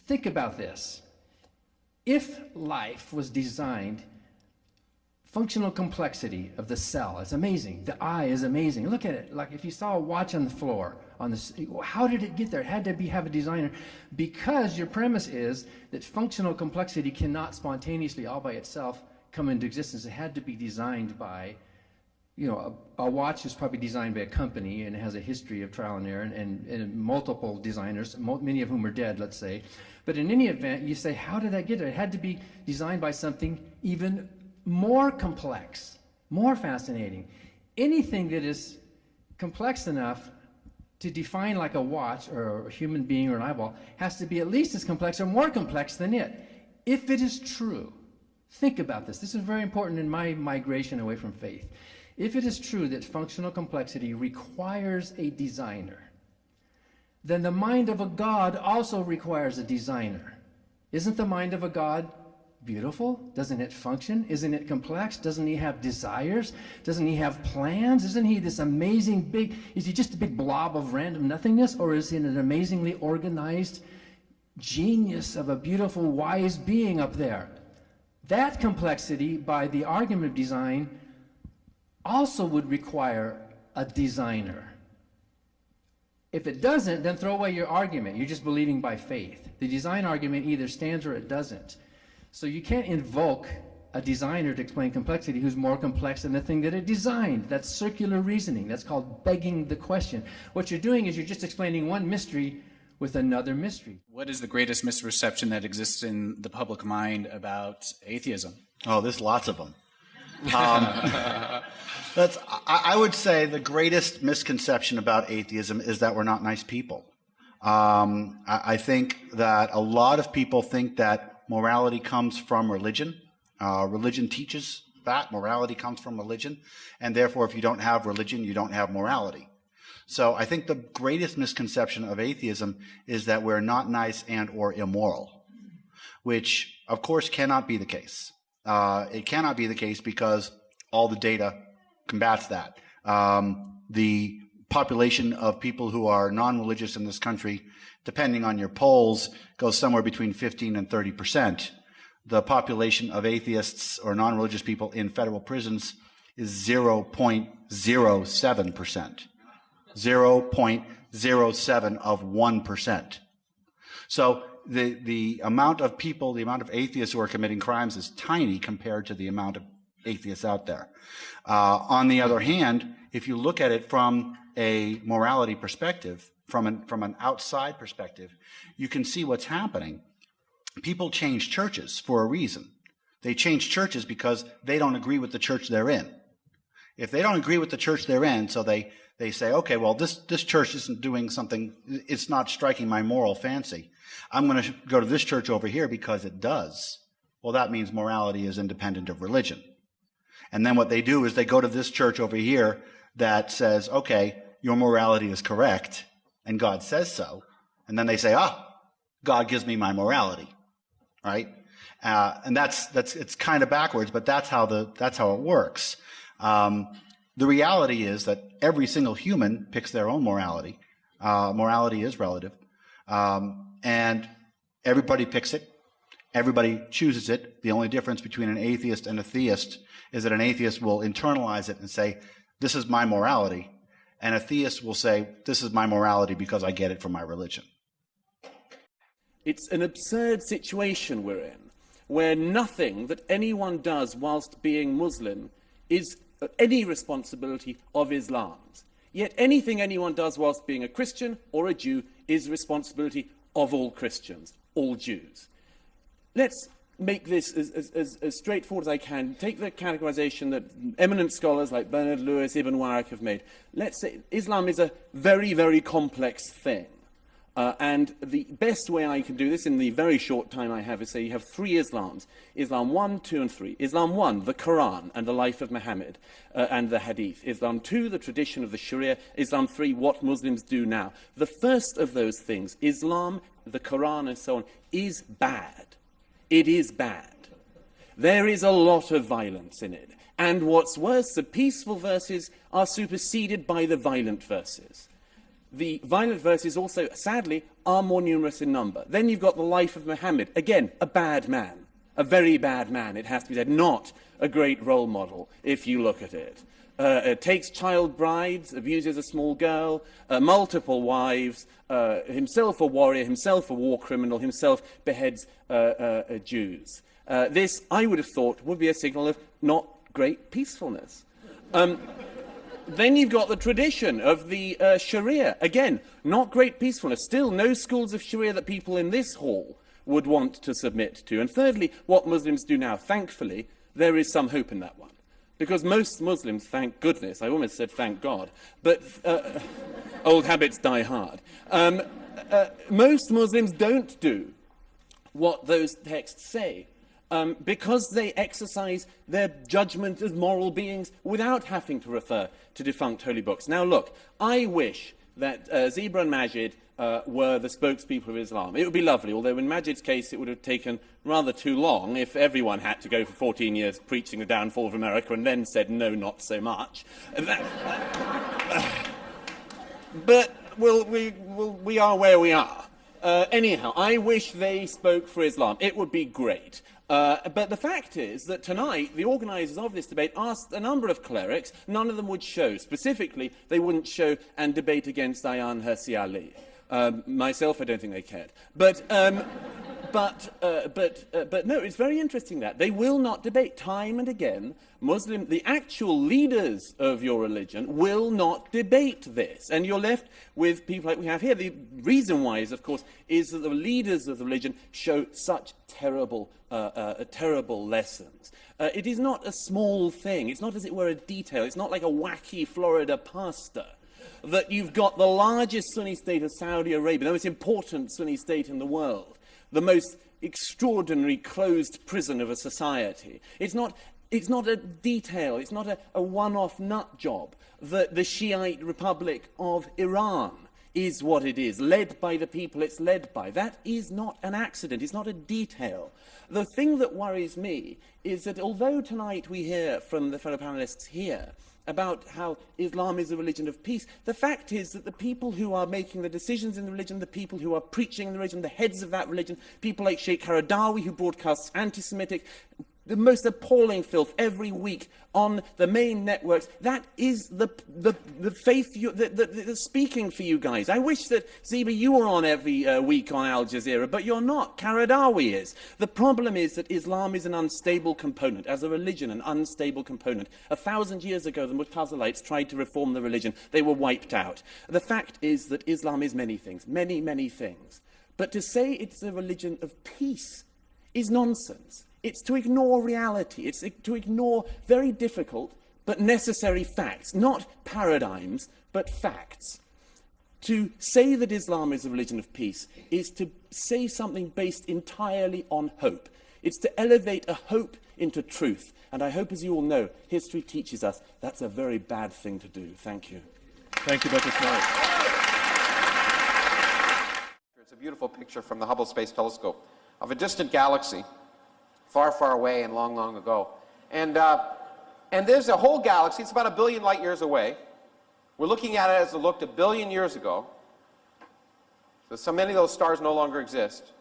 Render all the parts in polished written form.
Think about this. If life was designed, functional complexity of the cell is amazing. The eye is amazing. Look at it. Like if you saw a watch on the floor, how did it get there? It had to have a designer. Because your premise is that functional complexity cannot spontaneously, all by itself, come into existence. It had to be designed by, you know, a watch is probably designed by a company and it has a history of trial and error and multiple designers, many of whom are dead, let's say. But in any event, you say, how did that get there? It had to be designed by something even more complex, more fascinating. Anything that is complex enough to define like a watch or a human being or an eyeball has to be at least as complex or more complex than it. If it is true, think about this. This is very important in my migration away from faith. If it is true that functional complexity requires a designer, then the mind of a God also requires a designer. Isn't the mind of a God beautiful? Doesn't it function? Isn't it complex? Doesn't he have desires? Doesn't he have plans? Isn't he this amazing big, is he just a big blob of random nothingness, or is he an amazingly organized genius of a beautiful, wise being up there? That complexity, by the argument of design, also would require a designer. If it doesn't, then throw away your argument. You're just believing by faith. The design argument either stands or it doesn't. So you can't invoke a designer to explain complexity who's more complex than the thing that it designed. That's circular reasoning. That's called begging the question. What you're doing is you're just explaining one mystery with another mystery. What is the greatest misperception that exists in the public mind about atheism? Oh, there's lots of them. I would say the greatest misconception about atheism is that we're not nice people. I think that a lot of people think that morality comes from religion. Religion teaches that. Morality comes from religion. And therefore, if you don't have religion, you don't have morality. So I think the greatest misconception of atheism is that we're not nice and or immoral, which, of course, cannot be the case. It cannot be the case because all the data combats that. The population of people who are non-religious in this country, depending on your polls, goes somewhere between 15 and 30%. The population of atheists or non-religious people in federal prisons is 0.07%. 0.07 of 1%. So the amount of people, the amount of atheists who are committing crimes is tiny compared to the amount of atheists out there. On the other hand, if you look at it from a morality perspective, from an outside perspective, you can see what's happening. People change churches for a reason. They change churches because they don't agree with the church they're in. If they don't agree with the church they're in, so they say, okay, well, this church isn't doing something, it's not striking my moral fancy. I'm going to go to this church over here because it does. Well, that means morality is independent of religion. And then what they do is they go to this church over here that says, okay, your morality is correct, and God says so. And then they say, God gives me my morality, right? And it's kind of backwards, but that's how it works. The reality is that every single human picks their own morality. Morality is relative. And everybody picks it. Everybody chooses it. The only difference between an atheist and a theist is that an atheist will internalize it and say, this is my morality. And a theist will say, this is my morality because I get it from my religion. It's an absurd situation we're in, where nothing that anyone does whilst being Muslim is any responsibility of Islam's. Yet anything anyone does whilst being a Christian or a Jew is responsibility of all Christians, all Jews. Let's make this as straightforward as I can. Take the categorization that eminent scholars like Bernard Lewis, Ibn Waraq have made. Let's say Islam is a very, very complex thing. And the best way I can do this in the very short time I have is say you have three Islams. Islam 1, 2, and 3. Islam 1, the Quran and the life of Muhammad and the Hadith. Islam 2, the tradition of the Sharia. Islam 3, what Muslims do now. The first of those things, Islam, the Quran, and so on, is bad. It is bad. There is a lot of violence in it. And what's worse, the peaceful verses are superseded by the violent verses. the violent verses also, sadly, are more numerous in number. Then you've got the life of Muhammad. Again, a bad man. A very bad man, it has to be said. Not a great role model, if you look at it. Takes child brides, abuses a small girl, multiple wives, himself a warrior, himself a war criminal, himself beheads Jews. This, I would have thought, would be a signal of not great peacefulness. Then you've got the tradition of the Sharia. Again, not great peacefulness. Still, no schools of Sharia that people in this hall would want to submit to. And thirdly, what Muslims do now, thankfully, there is some hope in that one. Because most Muslims, thank goodness, I almost said thank God, but old habits die hard. Most Muslims don't do what those texts say. Because they exercise their judgment as moral beings without having to refer to defunct holy books. Now look, I wish that Zebra and Majid were the spokespeople of Islam. It would be lovely, although in Majid's case it would have taken rather too long if everyone had to go for 14 years preaching the downfall of America and then said, no, not so much. But we are where we are. Anyhow, I wish they spoke for Islam. It would be great. But the fact is that tonight, the organisers of this debate asked a number of clerics. None of them would show. Specifically, they wouldn't show and debate against Ayaan Hirsi Ali. Myself, I don't think they cared. But no, it's very interesting that they will not debate. Time and again, the actual leaders of your religion will not debate this. And you're left with people like we have here. The reason why is, of course, is that the leaders of the religion show such terrible lessons. It is not a small thing. It's not, as it were, a detail. It's not like a wacky Florida pastor. That you've got the largest Sunni state of Saudi Arabia, the most important Sunni state in the world, the most extraordinary closed prison of a society. It's not a detail, it's not a one-off nut job that the Shiite Republic of Iran is what it is, led by the people it's led by. That is not an accident, it's not a detail. The thing that worries me is that although tonight we hear from the fellow panelists here about how Islam is a religion of peace, the fact is that the people who are making the decisions in the religion, the people who are preaching the religion, the heads of that religion, people like Sheikh Qaradawi, who broadcasts anti-Semitic, the most appalling filth every week on the main networks, that is the faith that's speaking for you guys. I wish that, Zeba, you were on every week on Al Jazeera, but you're not. Qaradawi is. The problem is that Islam is an unstable component, as a religion, an unstable component. 1,000 years ago, the Mu'tazilites tried to reform the religion. They were wiped out. The fact is that Islam is many things, many, many things. But to say it's a religion of peace is nonsense. It's to ignore reality. It's to ignore very difficult but necessary facts, not paradigms, but facts. To say that Islam is a religion of peace is to say something based entirely on hope. It's to elevate a hope into truth. And I hope, as you all know, history teaches us that's a very bad thing to do. Thank you. Thank you, Dr. Smart. It's a beautiful picture from the Hubble Space Telescope of a distant galaxy, far, far away and long, long ago. And there's a whole galaxy. It's about 1 billion light years away. We're looking at it as it looked 1 billion years ago. So many of those stars no longer exist.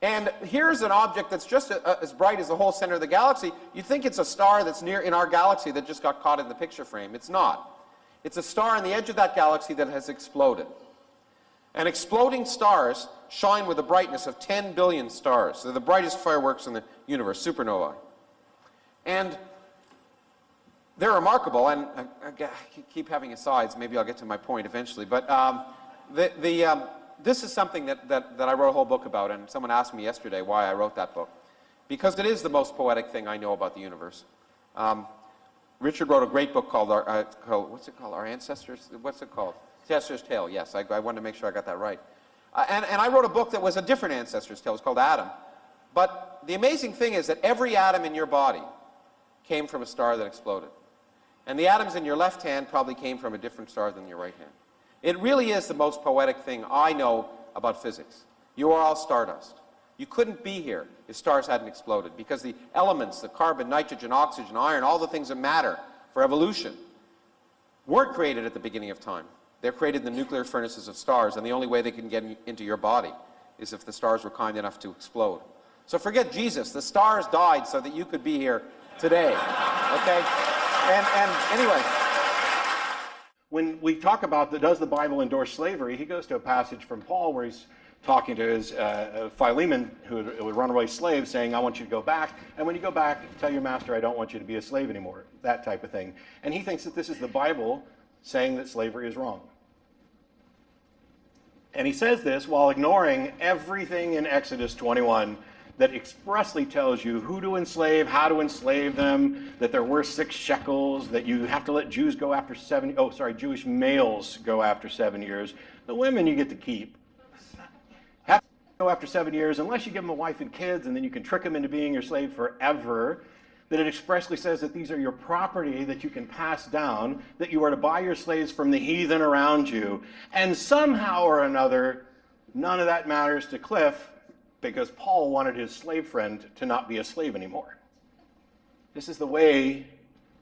And here's an object that's just as bright as the whole center of the galaxy. You'd think it's a star that's near in our galaxy that just got caught in the picture frame. It's not. It's a star on the edge of that galaxy that has exploded. And exploding stars shine with a brightness of 10 billion stars. They're the brightest fireworks in the universe, supernovae. And they're remarkable, and I keep having asides. Maybe I'll get to my point eventually. But this is something that I wrote a whole book about, and someone asked me yesterday why I wrote that book. Because it is the most poetic thing I know about the universe. Richard wrote a great book called, what's it called? Our Ancestors? What's it called? Ancestor's Tale, yes. I wanted to make sure I got that right. And I wrote a book that was a different ancestor's tale. It was called Adam. But the amazing thing is that every atom in your body came from a star that exploded. And the atoms in your left hand probably came from a different star than your right hand. It really is the most poetic thing I know about physics. You are all stardust. You couldn't be here if stars hadn't exploded, because the elements, the carbon, nitrogen, oxygen, iron, all the things that matter for evolution, weren't created at the beginning of time. They're created in the nuclear furnaces of stars, and the only way they can get into your body is if the stars were kind enough to explode. So forget Jesus. The stars died so that you could be here today. Okay? And anyway. When we talk about does the Bible endorse slavery, he goes to a passage from Paul where he's talking to his Philemon, who was a runaway slave, saying, I want you to go back. And when you go back, tell your master, I don't want you to be a slave anymore. That type of thing. And he thinks that this is the Bible saying that slavery is wrong. And he says this while ignoring everything in Exodus 21 that expressly tells you who to enslave, how to enslave them, that they're worth 6 shekels, that you have to let Jewish males go after 7 years. The women you get to keep. Have to go after 7 years unless you give them a wife and kids, and then you can trick them into being your slave forever. That it expressly says that these are your property that you can pass down, that you are to buy your slaves from the heathen around you. And somehow or another, none of that matters to Cliff, because Paul wanted his slave friend to not be a slave anymore. This is the way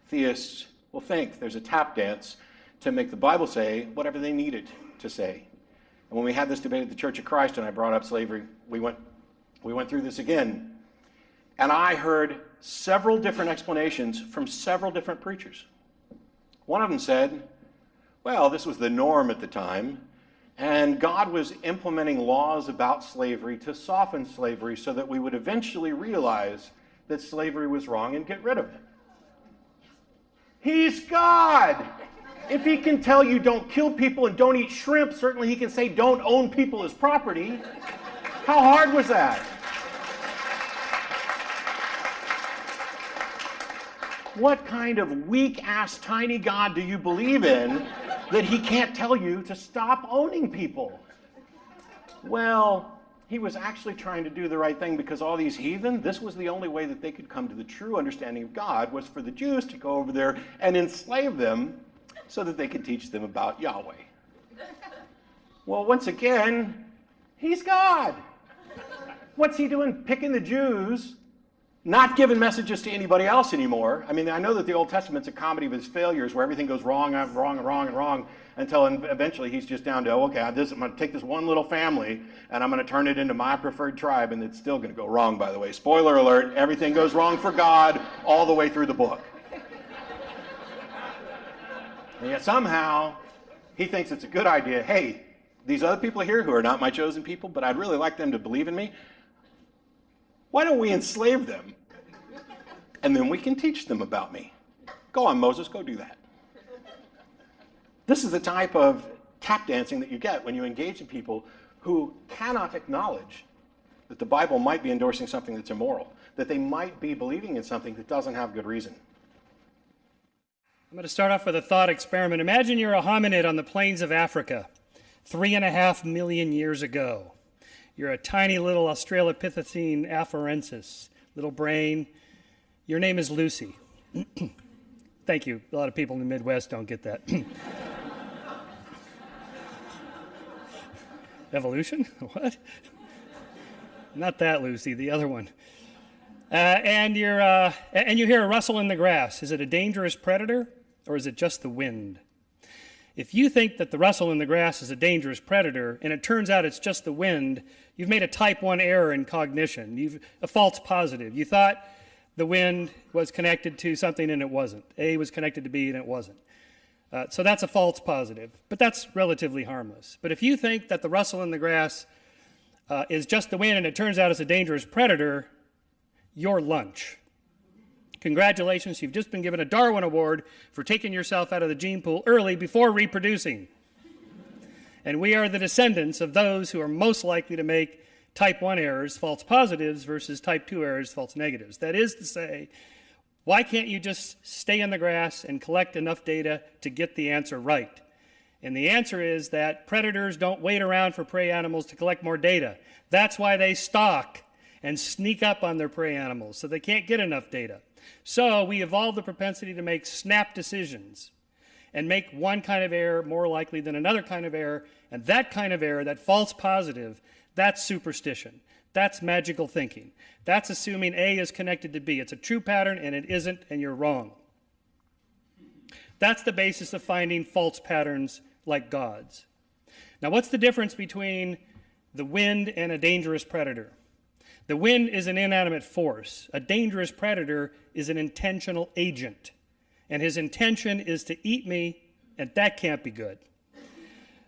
theists will think. There's a tap dance to make the Bible say whatever they need it to say. And when we had this debate at the Church of Christ and I brought up slavery, we went through this again. And I heard several different explanations from several different preachers. One of them said, well, this was the norm at the time, and God was implementing laws about slavery to soften slavery so that we would eventually realize that slavery was wrong and get rid of it. He's God! If he can tell you don't kill people and don't eat shrimp, certainly he can say don't own people as property. How hard was that? What kind of weak-ass tiny God do you believe in that he can't tell you to stop owning people? Well, he was actually trying to do the right thing because all these heathen, this was the only way that they could come to the true understanding of God, was for the Jews to go over there and enslave them so that they could teach them about Yahweh. Well, once again, he's God. What's he doing? Picking the Jews, not giving messages to anybody else anymore. I mean, I know that the Old Testament's a comedy of his failures where everything goes wrong and wrong and wrong and wrong until eventually he's just down to, okay, I'm going to take this one little family and I'm going to turn it into my preferred tribe, and it's still going to go wrong, by the way. Spoiler alert, everything goes wrong for God all the way through the book. And yet somehow he thinks it's a good idea. Hey, these other people here who are not my chosen people, but I'd really like them to believe in me, why don't we enslave them? And then we can teach them about me. Go on, Moses, go do that. This is the type of tap dancing that you get when you engage in people who cannot acknowledge that the Bible might be endorsing something that's immoral, that they might be believing in something that doesn't have good reason. I'm going to start off with a thought experiment. Imagine you're a hominid on the plains of Africa 3.5 million years ago. You're a tiny little Australopithecine afarensis, little brain. Your name is Lucy. Thank you. A lot of people in the Midwest don't get that. Evolution? What? Not that Lucy, the other one. And you hear a rustle in the grass. Is it a dangerous predator, or is it just the wind? If you think that the rustle in the grass is a dangerous predator, and it turns out it's just the wind, you've made a type 1 error in cognition. You've a false positive. You thought the wind was connected to something, and it wasn't. A was connected to B, and it wasn't. So that's a false positive, but that's relatively harmless. But if you think that the rustle in the grass is just the wind, and it turns out it's a dangerous predator, you're lunch. Congratulations, you've just been given a Darwin Award for taking yourself out of the gene pool early before reproducing. And we are the descendants of those who are most likely to make type 1 errors, false positives, versus type 2 errors, false negatives. That is to say, why can't you just stay in the grass and collect enough data to get the answer right? And the answer is that predators don't wait around for prey animals to collect more data. That's why they stalk and sneak up on their prey animals, so they can't get enough data. So we evolved the propensity to make snap decisions and make one kind of error more likely than another kind of error, and that kind of error, that false positive, that's superstition. That's magical thinking. That's assuming A is connected to B. It's a true pattern, and it isn't, and you're wrong. That's the basis of finding false patterns like gods. Now, what's the difference between the wind and a dangerous predator? The wind is an inanimate force. A dangerous predator is an intentional agent. And his intention is to eat me, and that can't be good.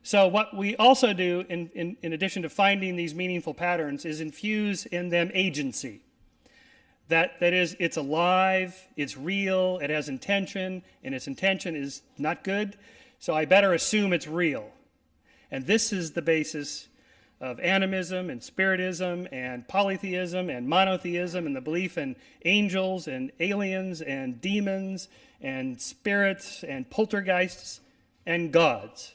So what we also do, in addition to finding these meaningful patterns, is infuse in them agency. That is, it's alive, it's real, it has intention, and its intention is not good, so I better assume it's real. And this is the basis of animism and spiritism and polytheism and monotheism and the belief in angels and aliens and demons and spirits and poltergeists and gods.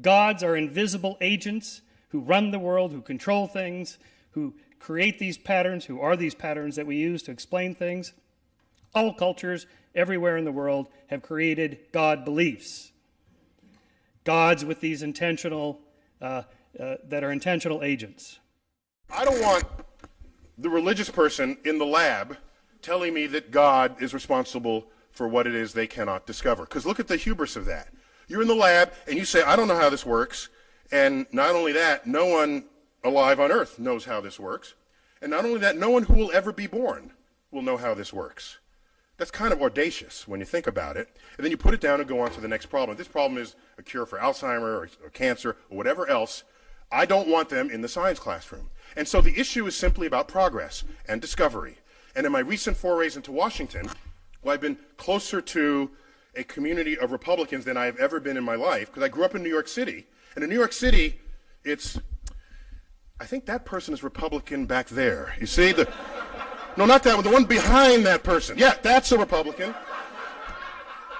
Gods are invisible agents who run the world, who control things, who create these patterns, who are these patterns that we use to explain things. All cultures everywhere in the world have created God beliefs. Gods with these intentional, that are intentional agents. I don't want the religious person in the lab telling me that God is responsible for what it is they cannot discover. Because look at the hubris of that. You're in the lab and you say, I don't know how this works. And not only that, no one alive on earth knows how this works. And not only that, no one who will ever be born will know how this works. That's kind of audacious when you think about it. And then you put it down and go on to the next problem. This problem is a cure for Alzheimer's or cancer or whatever else. I don't want them in the science classroom. And so the issue is simply about progress and discovery. And in my recent forays into Washington, well, I've been closer to a community of Republicans than I have ever been in my life, because I grew up in New York City. And in New York City, I think that person is Republican back there. You see? No, not that one, the one behind that person. Yeah, that's a Republican.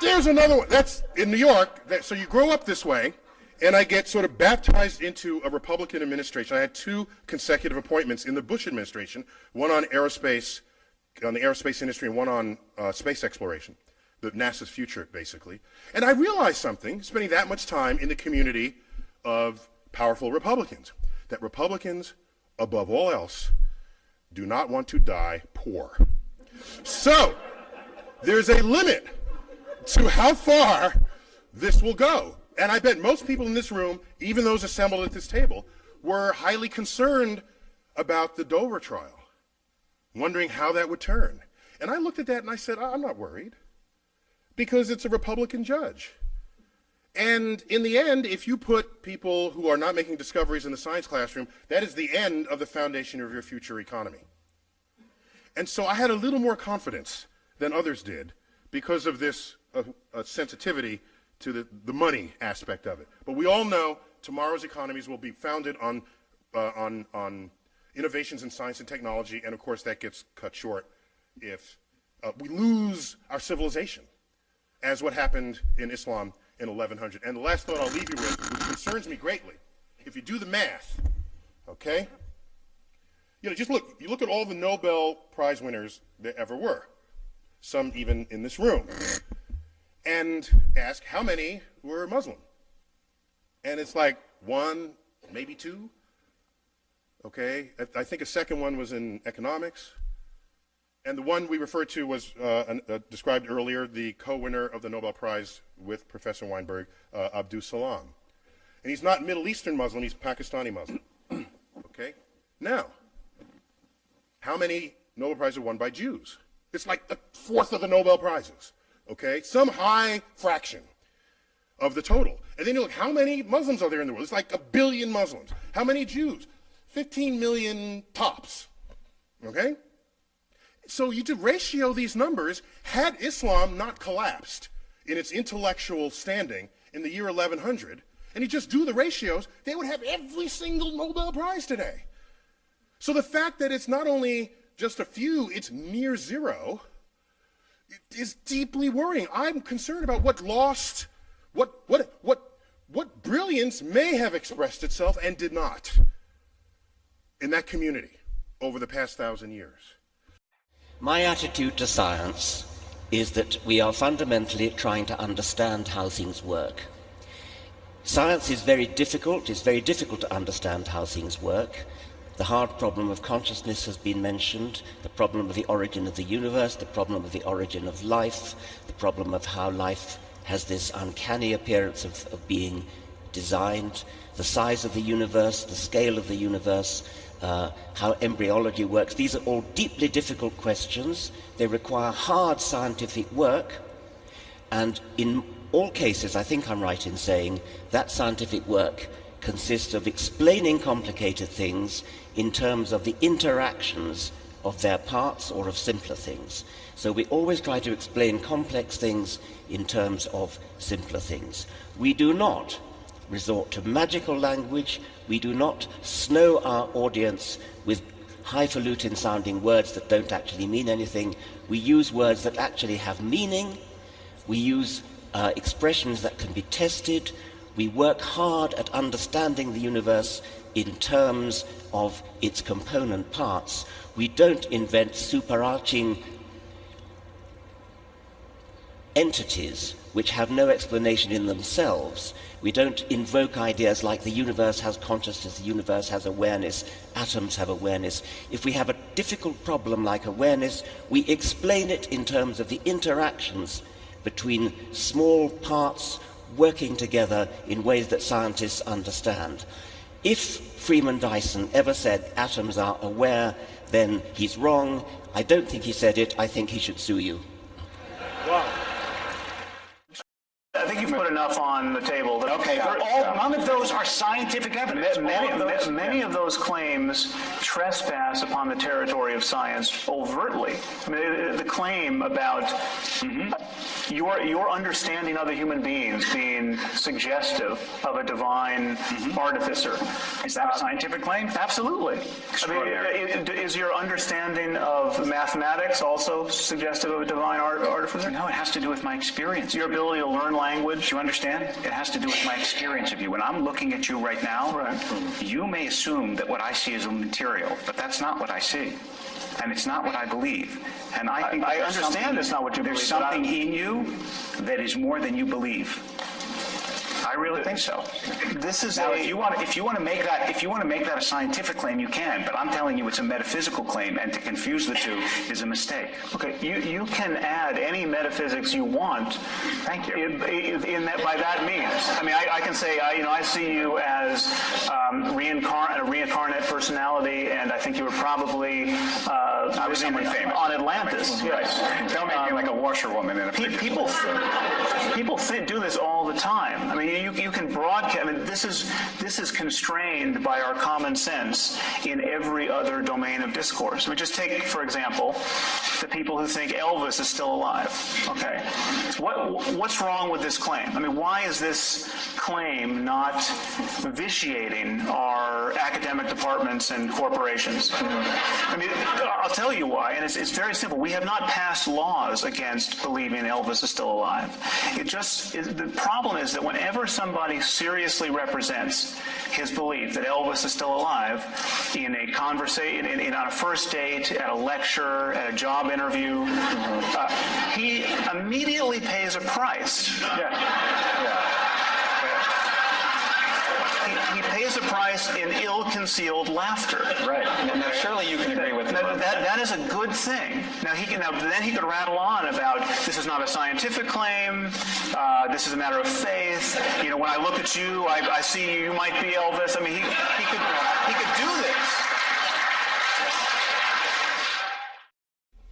There's another one. That's in New York. So you grow up this way, and I get sort of baptized into a Republican administration. I had 2 consecutive appointments in the Bush administration, one on aerospace, on the aerospace industry, and one on space exploration, NASA's future, basically. And I realized something, spending that much time in the community of powerful Republicans, that Republicans, above all else, do not want to die poor. So, there's a limit to how far this will go. And I bet most people in this room, even those assembled at this table, were highly concerned about the Dover trial, wondering how that would turn. And I looked at that and I said, I'm not worried, because it's a Republican judge. And in the end, if you put people who are not making discoveries in the science classroom, that is the end of the foundation of your future economy. And so I had a little more confidence than others did because of this sensitivity to the money aspect of it. But we all know tomorrow's economies will be founded on innovations in science and technology, and of course that gets cut short if we lose our civilization, as what happened in Islam in 1100. And the last thought I'll leave you with, which concerns me greatly, if you do the math, okay? Just look, you look at all the Nobel Prize winners there ever were, some even in this room, and ask how many were Muslim. And it's like 1, maybe 2, okay? I think a second one was in economics. And the one we referred to was described earlier, the co-winner of the Nobel Prize with Professor Weinberg, Abdus Salam. And he's not Middle Eastern Muslim, he's Pakistani Muslim. Okay? Now, how many Nobel Prizes are won by Jews? It's like a fourth of the Nobel Prizes. Okay? Some high fraction of the total. And then you look, how many Muslims are there in the world? It's like 1 billion Muslims. How many Jews? 15 million tops. Okay? So you could ratio these numbers. Had Islam not collapsed in its intellectual standing in the year 1100, and you just do the ratios, they would have every single Nobel Prize today. So the fact that it's not only just a few, it's near zero, is deeply worrying. I'm concerned about what brilliance may have expressed itself and did not in that community over the past 1,000 years. My attitude to science is that we are fundamentally trying to understand how things work. Science is very difficult. It's very difficult to understand how things work. The hard problem of consciousness has been mentioned, the problem of the origin of the universe, the problem of the origin of life, the problem of how life has this uncanny appearance of being designed, the size of the universe, the scale of the universe, how embryology works. These are all deeply difficult questions. They require hard scientific work, and in all cases, I think I'm right in saying that scientific work consists of explaining complicated things in terms of the interactions of their parts or of simpler things. So we always try to explain complex things in terms of simpler things. We do not resort to magical language. We do not snow our audience with highfalutin sounding words that don't actually mean anything. We use words that actually have meaning. We use expressions that can be tested. We work hard at understanding the universe in terms of its component parts. We don't invent superarching entities which have no explanation in themselves. We don't invoke ideas like the universe has consciousness, the universe has awareness, atoms have awareness. If we have a difficult problem like awareness, we explain it in terms of the interactions between small parts working together in ways that scientists understand. If Freeman Dyson ever said atoms are aware, then he's wrong. I don't think he said it. I think he should sue you. Wow. I think you've put enough on the table. Okay, none of those are scientific evidence. Many of those claims trespass upon the territory of science overtly. I mean, the claim about your understanding of the human beings being suggestive of a divine artificer. Is that a scientific claim? Absolutely. I mean, is your understanding of mathematics also suggestive of a divine artificer? No, it has to do with my experience. Your ability to learn language? You understand? It has to do with my experience of you. When I'm looking at you right now, you may assume that what I see is material, but that's not what I see. And it's not what I believe. And I think I understand it's not what you believe. There's something in you that is more than you believe. I really think so. This is now, if you want to make that a scientific claim, you can. But I'm telling you, it's a metaphysical claim, and to confuse the two is a mistake. Okay, you can add any metaphysics you want. Thank you. In that, by that means, I mean, I can say, I see you as a reincarnate personality, and I think you were probably I was someone famous on Atlantis. Yes. Don't make me like a washerwoman in a people do this all the time. I mean, you can broadcast. I mean, this is constrained by our common sense in every other domain of discourse. I mean, just take, for example, the people who think Elvis is still alive. Okay, what's wrong with this claim? I mean, why is this claim not vitiating our academic departments and corporations? I mean, I'll tell you why, and it's very simple. We have not passed laws against believing Elvis is still alive. The problem is that whenever somebody seriously represents his belief that Elvis is still alive in a conversation, on a first date, at a lecture, at a job interview, he immediately pays a price. He pays a price in ill-concealed laughter. Right. Now, surely you can agree with that. That is a good thing. Then he could rattle on about this is not a scientific claim. This is a matter of faith. You know, when I look at you, I see you might be Elvis. I mean, he could do this.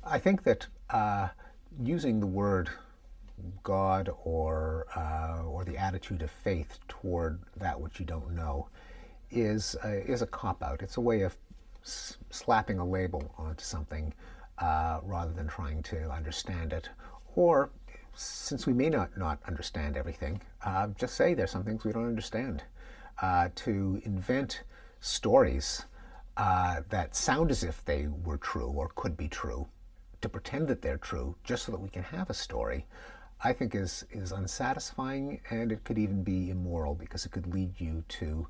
I think that using the word God or the attitude of faith toward that which you don't know is a cop-out. It's a way of slapping a label onto something rather than trying to understand it. Or, since we may not understand everything, just say there's some things we don't understand. To invent stories that sound as if they were true or could be true, to pretend that they're true just so that we can have a story, I think is unsatisfying, and it could even be immoral because it could lead you to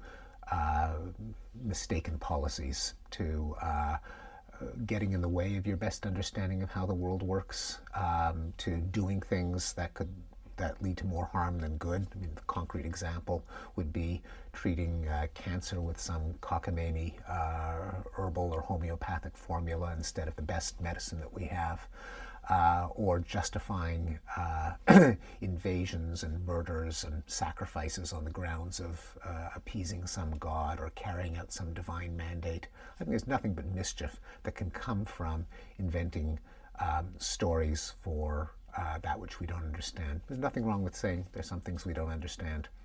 mistaken policies, to getting in the way of your best understanding of how the world works, to doing things that lead to more harm than good. I mean, the concrete example would be treating cancer with some cockamamie herbal or homeopathic formula instead of the best medicine that we have. or justifying invasions and murders and sacrifices on the grounds of appeasing some god or carrying out some divine mandate. I think there's nothing but mischief that can come from inventing stories for that which we don't understand. There's nothing wrong with saying there's some things we don't understand.